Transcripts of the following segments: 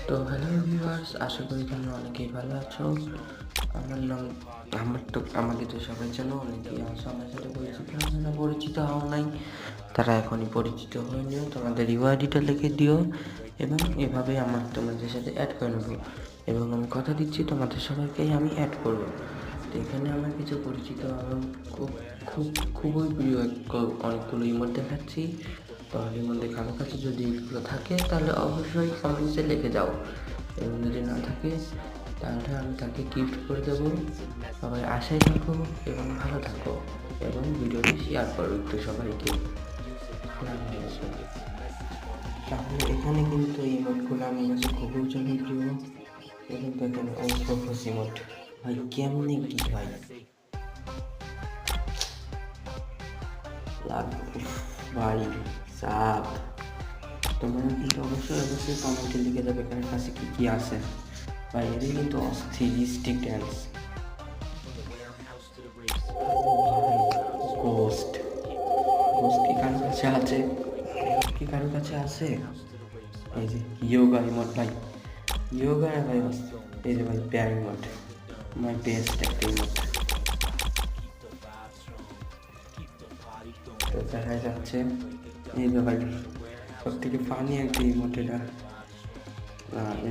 তো hello viewers, আশা করি তোমরা অনেকেই ভালো আছো। আমার নাম আমাকে তো সবাই চেনো, অনেকেই আছো আমার সাথে পরিচিত। যারা পরিচিত হও নাই তারা এখনই পরিচিত হয়ে নিও, তোমাদের ইউআইডিটা লিখে দিও এবং এভাবে তোমাদের সাথে অ্যাড করে নেবো। এবং আমি কথা দিচ্ছি তোমাদের সবাইকেই আমি অ্যাড করবো। তো এখানে আমার কিছু পরিচিত এবং খুবই প্রিয় অনেকগুলো ইমোট দেখাচ্ছি। তো এর মধ্যে কারো কাছে যদি এগুলো থাকে তাহলে অবশ্যই কমেন্টসে লিখে যাও, এবং যদি না থাকে তাহলে আমি তাকে গিফট করে দেবো। সবাই আশায় থাকো এবং ভালো থাকো, এবং ভিডিওটি শেয়ার করো একটু সবাইকে। তাহলে এখানে কিন্তু এই ইমোটগুলো আমার কাছে খুবই জনপ্রিয়। এবং দেখেন অল্প ইমোট ভাই, কেমনি কি ভাই ভাই সাপ। তোমরা কিন্তু অবশ্যই কমেন্টে লিখে যাবে কার কাছে কি আছে ভাই। এদের কিন্তু অস্থির স্টিক ড্যান্স গোস্ট কি কারোর কাছে আছে? কারোর কাছে আছে? এই যে ইয়োগা ইমোট ভাই, ইয়োগা ভাই। এই যে ভাই প্যার ইমোট, মাই বেস্ট একটা ইমোট। তো দেখা যাচ্ছে এই যে ভাই সব থেকে ফানি একটা ইমোট এটা।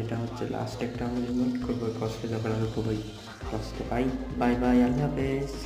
এটা হচ্ছে লাস্ট একটা আমি ইমোট করবো কষ্টে, যখন আমি খুবই কষ্ট পাই। বাই বাই, আল্লাহ হাফেজ।